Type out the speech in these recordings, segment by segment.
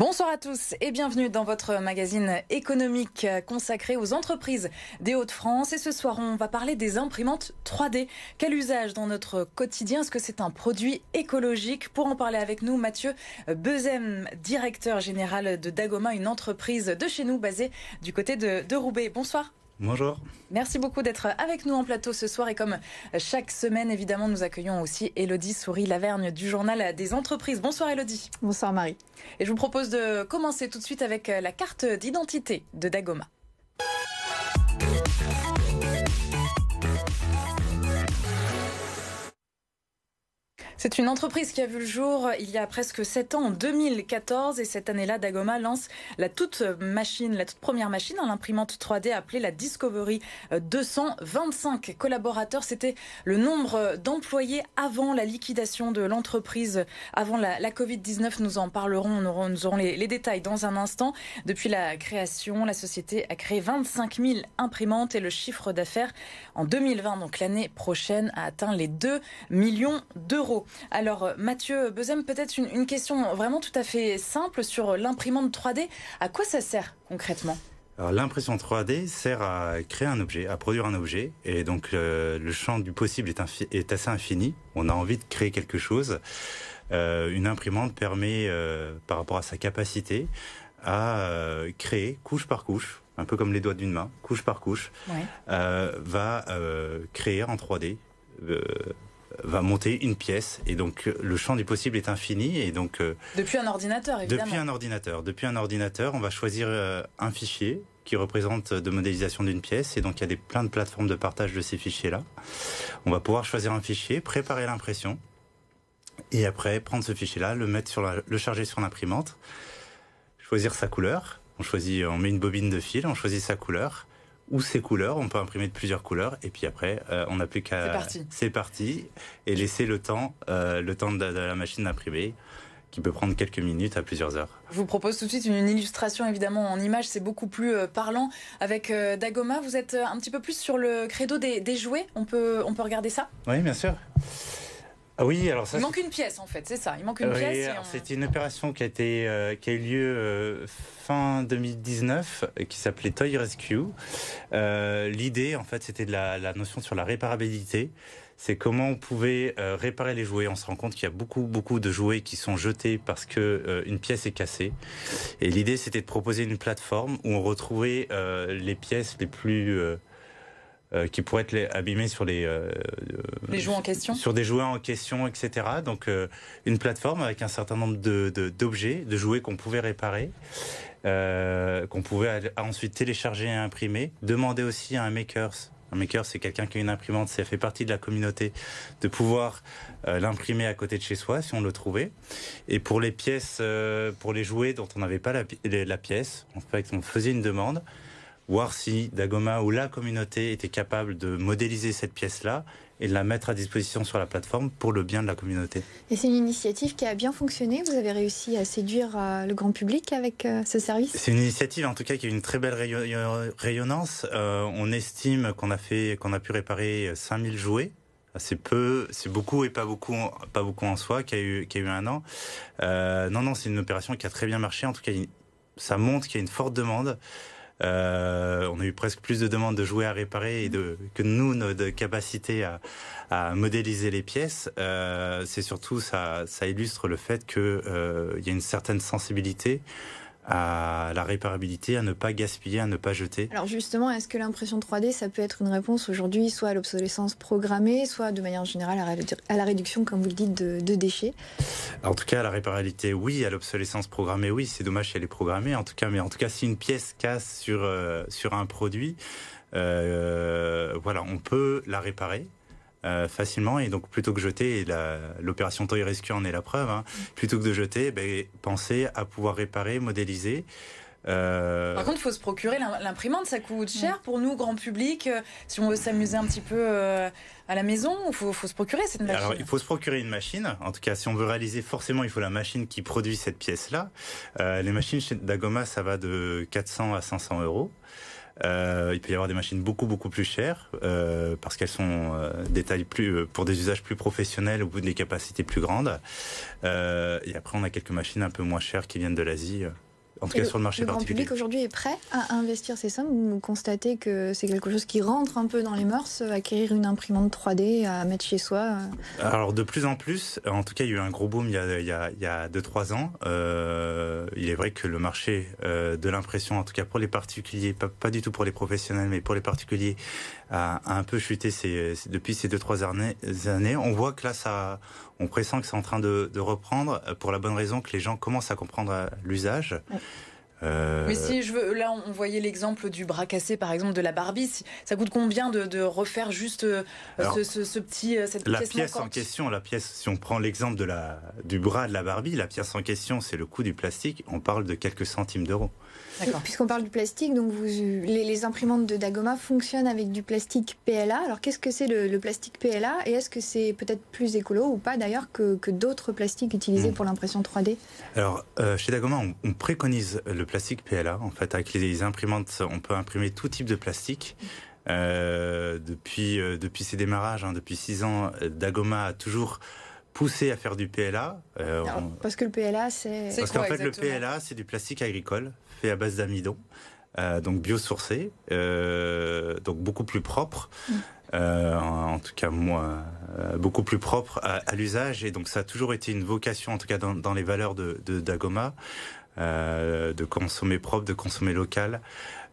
Bonsoir à tous et bienvenue dans votre magazine économique consacré aux entreprises des Hauts-de-France. Et ce soir, on va parler des imprimantes 3D. Quel usage dans notre quotidien? Est-ce que c'est un produit écologique? Pour en parler avec nous, Mathieu Bezem, directeur général de Dagoma, une entreprise de chez nous basée du côté de Roubaix. Bonsoir. Bonjour. Merci beaucoup d'être avec nous en plateau ce soir. Et comme chaque semaine, évidemment, nous accueillons aussi Élodie Souris-Lavergne du Journal des Entreprises. Bonsoir Élodie. Bonsoir Marie. Et je vous propose de commencer tout de suite avec la carte d'identité de Dagoma. C'est une entreprise qui a vu le jour il y a presque 7 ans, en 2014. Et cette année-là, Dagoma lance la toute première machine, l'imprimante 3D appelée la Discovery 225 collaborateurs. C'était le nombre d'employés avant la liquidation de l'entreprise, avant la Covid-19. Nous en parlerons, nous aurons les détails dans un instant. Depuis la création, la société a créé 25 000 imprimantes et le chiffre d'affaires en 2020, donc l'année prochaine, a atteint les 2 millions d'euros. Alors Mathieu Bezem, peut-être une question vraiment tout à fait simple sur l'imprimante 3D. À quoi ça sert concrètement ? Alors, l'impression 3D sert à créer un objet, à produire un objet. Et donc le champ du possible est assez infini. On a envie de créer quelque chose. Une imprimante permet, par rapport à sa capacité, à créer couche par couche, un peu comme les doigts d'une main, couche par couche, va créer en 3D, va monter une pièce. Et donc le champ du possible est infini. Et donc depuis un ordinateur, évidemment. Depuis un ordinateur, on va choisir un fichier qui représente de modélisation d'une pièce. Et donc il y a plein de plateformes de partage de ces fichiers-là. On va pouvoir choisir un fichier, préparer l'impression, et après prendre ce fichier-là, le charger sur l'imprimante, choisir sa couleur. On met une bobine de fil, on choisit sa couleur ou ses couleurs. On peut imprimer de plusieurs couleurs et puis après, on n'a plus qu'à... C'est parti. Et laisser le temps de la machine d'imprimer, qui peut prendre quelques minutes à plusieurs heures. Je vous propose tout de suite une illustration, évidemment, en images. C'est beaucoup plus parlant. Avec Dagoma, vous êtes un petit peu plus sur le credo des jouets. On peut regarder ça ? Oui, bien sûr. Ah oui, alors ça, il manque une pièce en fait, c'est ça. Il manque une pièce. C'était une opération qui a eu lieu fin 2019, qui s'appelait Toy Rescue. L'idée, en fait, c'était de la notion sur la réparabilité. C'est comment on pouvait réparer les jouets. On se rend compte qu'il y a beaucoup de jouets qui sont jetés parce que une pièce est cassée. Et l'idée, c'était de proposer une plateforme où on retrouvait les pièces les plus qui pourraient être abîmés sur les jouets en question, sur des jouets en question, etc. Donc une plateforme avec un certain nombre d'objets, de jouets qu'on pouvait réparer, qu'on pouvait ensuite télécharger et imprimer. Demander aussi à un maker. Un maker, c'est quelqu'un qui a une imprimante, ça fait partie de la communauté, de pouvoir l'imprimer à côté de chez soi si on le trouvait. Et pour les pièces, pour les jouets dont on n'avait pas la pièce, en fait, on faisait une demande. Voir si Dagoma ou la communauté était capable de modéliser cette pièce-là et de la mettre à disposition sur la plateforme pour le bien de la communauté. Et c'est une initiative qui a bien fonctionné. Vous avez réussi à séduire le grand public avec ce service ? C'est une initiative en tout cas qui a une très belle rayonnance. On estime qu'on a pu réparer 5000 jouets. C'est peu, c'est beaucoup et pas beaucoup en soi, qui a eu un an. Non, c'est une opération qui a très bien marché. En tout cas, ça montre qu'il y a une forte demande. On a eu presque plus de demandes de jouets à réparer que nous, de capacité à modéliser les pièces. C'est surtout, ça illustre le fait qu'il y a une certaine sensibilité à la réparabilité, à ne pas gaspiller, à ne pas jeter. Alors justement, est-ce que l'impression 3D, ça peut être une réponse aujourd'hui, soit à l'obsolescence programmée, soit de manière générale à la réduction, comme vous le dites, de déchets ? En tout cas, à la réparabilité, oui. À l'obsolescence programmée, oui. C'est dommage si elle est programmée, en tout cas. Mais en tout cas, si une pièce casse sur un produit, on peut la réparer. Facilement, et donc plutôt que jeter, et l'opération Toy Rescue en est la preuve, plutôt que de jeter, pensez à pouvoir réparer, modéliser. Par contre, il faut se procurer l'imprimante, ça coûte cher pour nous, grand public, si on veut s'amuser un petit peu à la maison, il faut se procurer cette machine. Alors, il faut se procurer une machine. En tout cas, si on veut réaliser, forcément, il faut la machine qui produit cette pièce-là. Les machines chez Dagoma, ça va de 400 à 500 euros. Il peut y avoir des machines beaucoup plus chères parce qu'elles sont des tailles pour des usages plus professionnels ou des capacités plus grandes. Et après, on a quelques machines un peu moins chères qui viennent de l'Asie. En tout cas, sur le marché particulier. Le grand public aujourd'hui est prêt à investir ces sommes. Vous constatez que c'est quelque chose qui rentre un peu dans les mœurs, acquérir une imprimante 3D à mettre chez soi. Alors de plus en plus, en tout cas il y a eu un gros boom il y a 2-3 ans. Il est vrai que le marché de l'impression, en tout cas pour les particuliers, pas du tout pour les professionnels, mais pour les particuliers, a un peu chuté depuis ces 2-3 années. On voit que là, on pressent que c'est en train de reprendre pour la bonne raison que les gens commencent à comprendre l'usage. Ouais. Mais si je veux, là on voyait l'exemple du bras cassé par exemple de la Barbie, ça coûte combien de refaire juste cette pièce en question, si on prend l'exemple du bras de la Barbie, la pièce en question c'est le coût du plastique, on parle de quelques centimes d'euros. Puisqu'on parle du plastique, donc les imprimantes de Dagoma fonctionnent avec du plastique PLA. Alors qu'est-ce que c'est le plastique PLA et est-ce que c'est peut-être plus écolo ou pas d'ailleurs que d'autres plastiques utilisés pour l'impression 3D? Alors chez Dagoma, on préconise le plastique PLA. En fait, avec les imprimantes, on peut imprimer tout type de plastique. Depuis ses démarrages, depuis 6 ans, Dagoma a toujours poussé à faire du PLA. Parce que le PLA, Parce qu'en fait, le PLA, c'est du plastique agricole fait à base d'amidon, donc biosourcé, donc beaucoup plus propre. En tout cas, beaucoup plus propre à l'usage. Et donc, ça a toujours été une vocation, en tout cas dans les valeurs de Dagoma, de consommer propre, de consommer local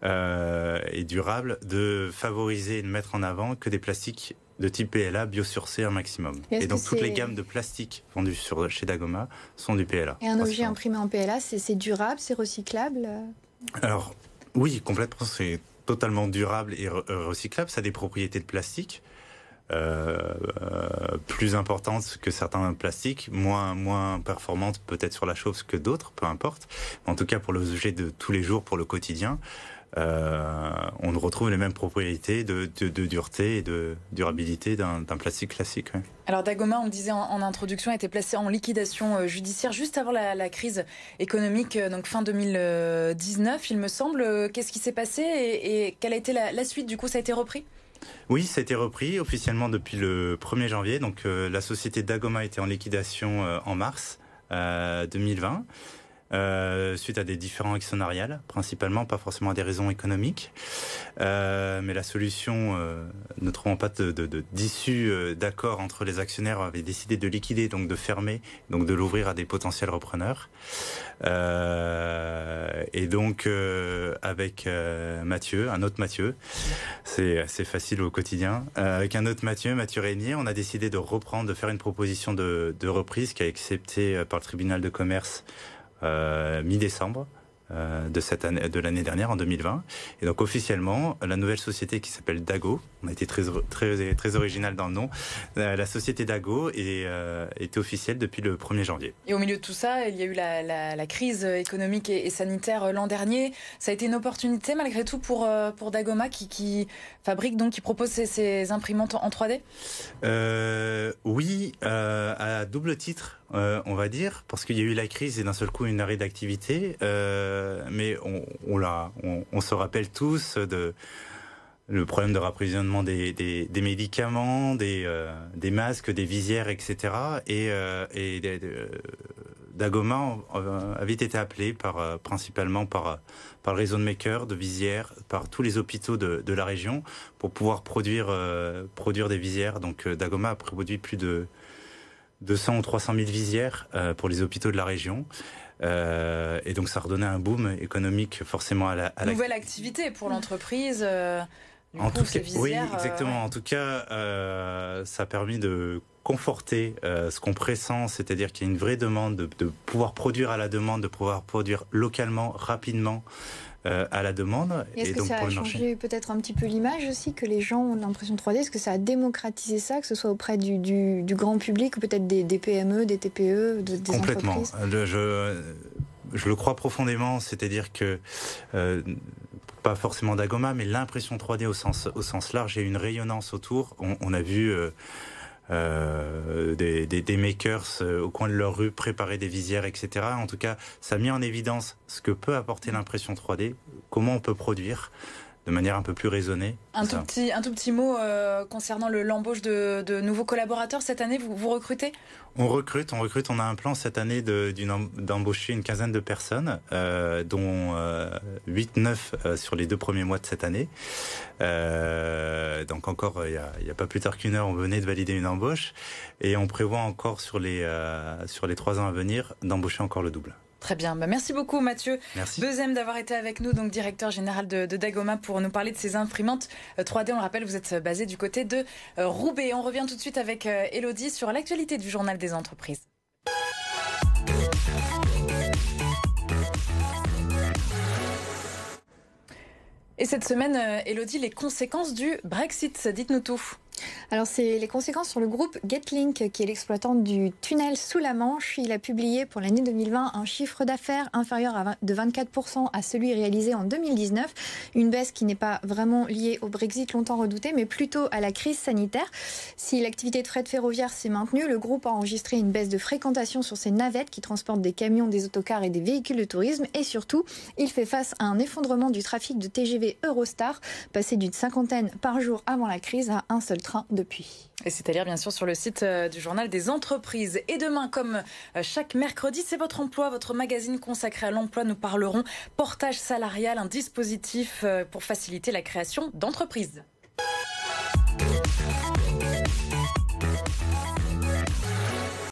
et durable, de favoriser et de mettre en avant que des plastiques de type PLA biosourcés un maximum. Et donc toutes les gammes de plastique vendues chez Dagoma sont du PLA. Et un objet imprimé en PLA, c'est durable, c'est recyclable? Alors oui, complètement, c'est totalement durable et recyclable. Ça a des propriétés de plastique plus importantes que certains plastiques, moins performantes peut-être sur la chose que d'autres, peu importe. En tout cas pour l'objet de tous les jours, pour le quotidien, on retrouve les mêmes propriétés de dureté et de durabilité d'un plastique classique. Ouais. Alors Dagoma, on le disait en introduction, a été placé en liquidation judiciaire juste avant la crise économique, donc fin 2019, il me semble. Qu'est-ce qui s'est passé et quelle a été la suite? Du coup, ça a été repris? Oui, ça a été repris officiellement depuis le 1er janvier. Donc la société Dagoma était en liquidation en mars 2020. Suite à des différends actionnariales, principalement, pas forcément à des raisons économiques. Mais la solution, ne trouvant pas d'issue d'accord entre les actionnaires, avait décidé de liquider, donc de fermer, donc de l'ouvrir à des potentiels repreneurs. Et donc, avec Mathieu, un autre Mathieu, c'est assez facile au quotidien, avec un autre Mathieu Régnier, on a décidé de faire une proposition de reprise qui a été acceptée par le tribunal de commerce mi-décembre de l'année dernière, en 2020. Et donc officiellement, la nouvelle société qui s'appelle Dago, on a été très original dans le nom, la société Dago est officielle depuis le 1er janvier. Et au milieu de tout ça, il y a eu la crise économique et sanitaire l'an dernier. Ça a été une opportunité malgré tout pour Dagoma qui fabrique, donc qui propose ses imprimantes en 3D? Oui, à double titre. On va dire, parce qu'il y a eu la crise et d'un seul coup une arrêt d'activité, mais on se rappelle tous le problème de rapprovisionnement des médicaments, des masques, des visières, etc. Et Dagoma avait été appelé principalement par le réseau de makers, de visières, par tous les hôpitaux de la région pour pouvoir produire des visières. Donc Dagoma a produit plus de 200 ou 300 000 visières pour les hôpitaux de la région. Et donc ça redonnait un boom économique forcément à la nouvelle activité pour l'entreprise. Oui, exactement. En tout cas, ça a permis de conforter ce qu'on pressent, c'est-à-dire qu'il y a une vraie demande de pouvoir produire à la demande, de pouvoir produire localement, rapidement, à la demande. Est-ce que ça a changé peut-être un petit peu l'image aussi, que les gens ont l'impression 3D? Est-ce que ça a démocratisé ça, que ce soit auprès du grand public ou peut-être des PME, des TPE, des complètement. entreprises? Je le crois profondément, c'est-à-dire que pas forcément Dagoma, mais l'impression 3D au sens large, il y a une rayonnance autour. On a vu des makers au coin de leur rue préparer des visières, etc. En tout cas, ça a mis en évidence ce que peut apporter l'impression 3D, comment on peut produire de manière un peu plus raisonnée. Un tout petit mot concernant l'embauche de nouveaux collaborateurs cette année, vous recrutez ? On recrute. On a un plan cette année d'embaucher une quinzaine de personnes, dont 8-9 sur les 2 premiers mois de cette année. Donc encore, il y a pas plus tard qu'1 heure, on venait de valider une embauche. Et on prévoit encore sur les 3 ans à venir d'embaucher encore le double. Très bien. Merci beaucoup Mathieu Merci. Bezem d'avoir été avec nous, donc directeur général de Dagoma, pour nous parler de ces imprimantes 3D. On le rappelle, vous êtes basé du côté de Roubaix. On revient tout de suite avec Elodie sur l'actualité du Journal des entreprises. Et cette semaine, Elodie, les conséquences du Brexit, dites-nous tout. Alors, c'est les conséquences sur le groupe Getlink, qui est l'exploitant du tunnel sous la Manche. Il a publié pour l'année 2020 un chiffre d'affaires inférieur de 24% à celui réalisé en 2019. Une baisse qui n'est pas vraiment liée au Brexit longtemps redouté, mais plutôt à la crise sanitaire. Si l'activité de fret ferroviaire s'est maintenue, le groupe a enregistré une baisse de fréquentation sur ses navettes qui transportent des camions, des autocars et des véhicules de tourisme. Et surtout, il fait face à un effondrement du trafic de TGV Eurostar, passé d'une 50aine par jour avant la crise à un seul train depuis. Et c'est à lire bien sûr sur le site du Journal des entreprises. Et demain, comme chaque mercredi, c'est votre emploi, votre magazine consacré à l'emploi. Nous parlerons portage salarial, un dispositif pour faciliter la création d'entreprises.